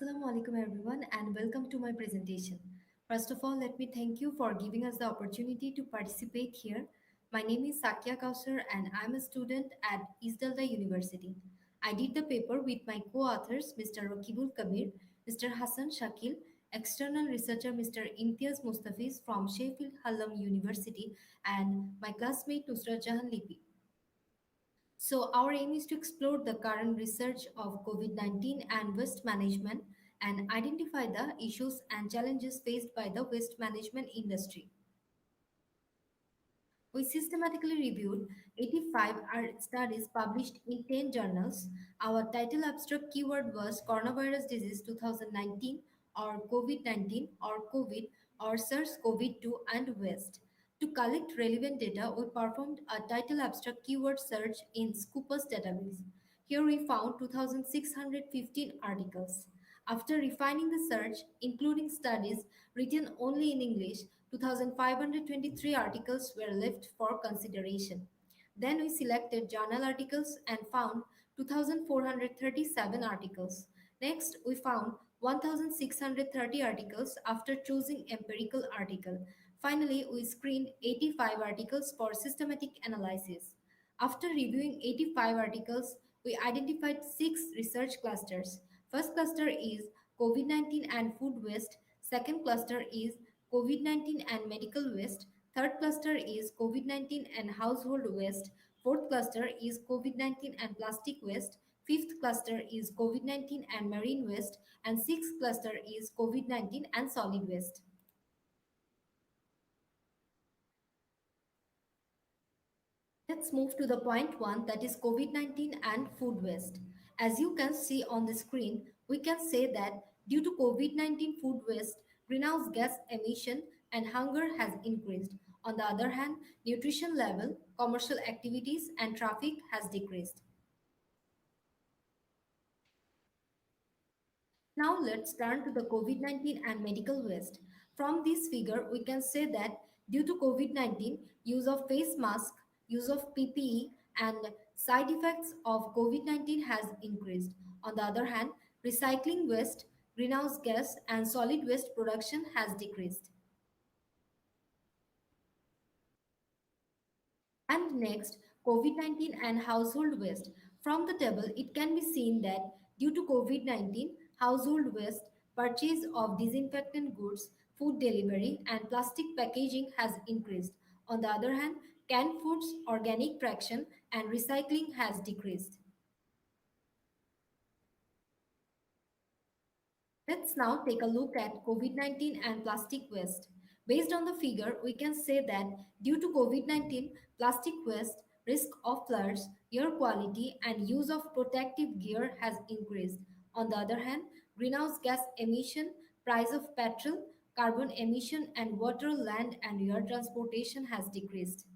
Assalamu alaikum everyone and welcome to my presentation. First of all, let me thank you for giving us the opportunity to participate here. My name is Sakya Kausar and I'm a student at East Delta University. I did the paper with my co-authors Mr. Rakibul Kabir, Mr. Hassan Shakil, external researcher Mr. Imtiaz Mustafiz from Sheffield Hallam University and my classmate Nusrat Jahan Lipi. So, our aim is to explore the current research of COVID 19 and waste management and identify the issues and challenges faced by the waste management industry. We systematically reviewed 85 studies published in 10 journals. Our title abstract keyword was Coronavirus Disease 2019 or COVID 19 or COVID or SARS CoV 2 and West. To collect relevant data, we performed a title abstract keyword search in Scopus database. Here we found 2,615 articles. After refining the search, including studies written only in English, 2,523 articles were left for consideration. Then we selected journal articles and found 2,437 articles. Next, we found 1,630 articles after choosing empirical article. Finally, we screened 85 articles for systematic analysis. After reviewing 85 articles, we identified six research clusters. First cluster is COVID 19 and food waste. Second cluster is COVID 19 and medical waste. Third cluster is COVID 19 and household waste. Fourth cluster is COVID 19 and plastic waste. Fifth cluster is COVID 19 and marine waste. And sixth cluster is COVID 19 and solid waste. Let's move to the point one, that is COVID 19 and food waste. As you can see on the screen, we can say that due to COVID 19 food waste, greenhouse gas emission and hunger has increased. On the other hand, nutrition level, commercial activities and traffic has decreased. Now let's turn to the COVID 19 and medical waste. From this figure, we can say that due to COVID 19, use of face mask, use of PPE, and side effects of COVID 19 has increased. On the other hand, recycling waste, greenhouse gas, and solid waste production has decreased. And next, COVID 19 and household waste. From the table, it can be seen that due to COVID 19, household waste, purchase of disinfectant goods, food delivery, and plastic packaging has increased. On the other hand, canned foods, organic fraction, and recycling has decreased. Let's now take a look at COVID 19 and plastic waste. Based on the figure, we can say that due to COVID 19, plastic waste, risk of floods, air quality, and use of protective gear has increased. On the other hand, greenhouse gas emission, price of petrol, carbon emission, and water, land, and air transportation has decreased.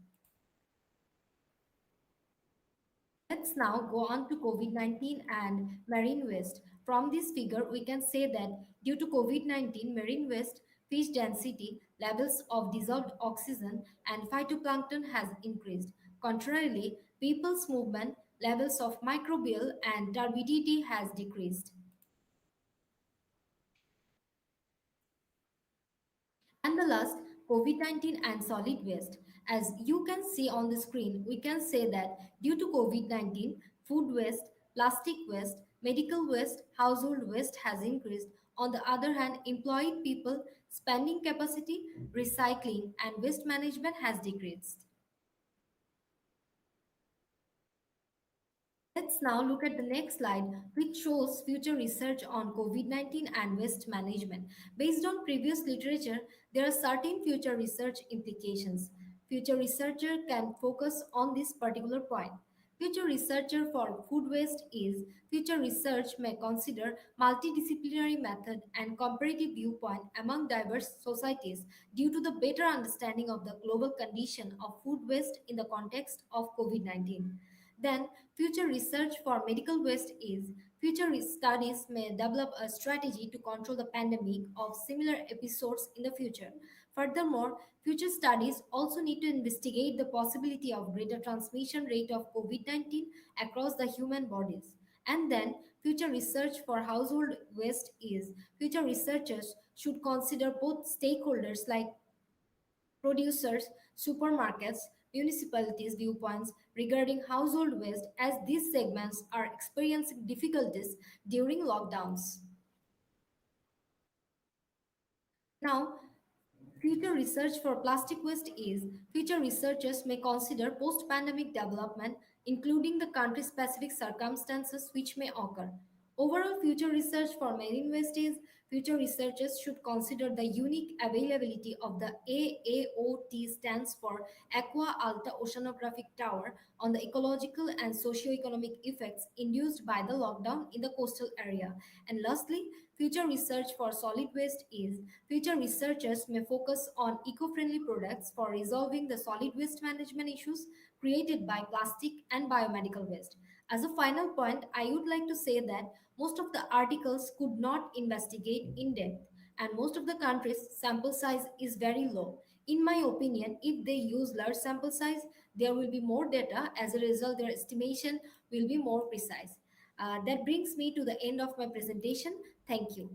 Let's now go on to COVID 19 and marine waste. From this figure, we can say that due to COVID 19, marine waste, fish density, levels of dissolved oxygen, and phytoplankton has increased. Contrarily, people's movement, levels of microbial and turbidity has decreased. And the last, COVID 19 and solid waste. As you can see on the screen, we can say that due to COVID 19, food waste, plastic waste, medical waste, household waste has increased. On the other hand, employed people, spending capacity, recycling, and waste management has decreased. Let's now look at the next slide, which shows future research on COVID 19 and waste management. Based on previous literature, there are certain future research implications. Future researcher can focus on this particular point. Future researcher for food waste is future research may consider multidisciplinary method and comparative viewpoint among diverse societies due to the better understanding of the global condition of food waste in the context of COVID 19. Then, future research for medical waste is future studies may develop a strategy to control the pandemic of similar episodes in the future. Furthermore, future studies also need to investigate the possibility of greater transmission rate of COVID 19 across the human bodies. And then, future research for household waste is future researchers should consider both stakeholders like producers, supermarkets, municipalities' viewpoints regarding household waste as these segments are experiencing difficulties during lockdowns. Now, future research for plastic waste is future researchers may consider post pandemic development, including the country specific circumstances which may occur. Overall, future research for marine waste is future researchers should consider the unique availability of the AAOT stands for Aqua Alta Oceanographic Tower on the ecological and socio-economic effects induced by the lockdown in the coastal area. And lastly, future research for solid waste is future researchers may focus on eco-friendly products for resolving the solid waste management issues created by plastic and biomedical waste. As a final point, I would like to say that most of the articles could not investigate in depth, and most of the countries' sample size is very low. In my opinion, if they use large sample size, there will be more data. As a result, their estimation will be more precise. That brings me to the end of my presentation. Thank you.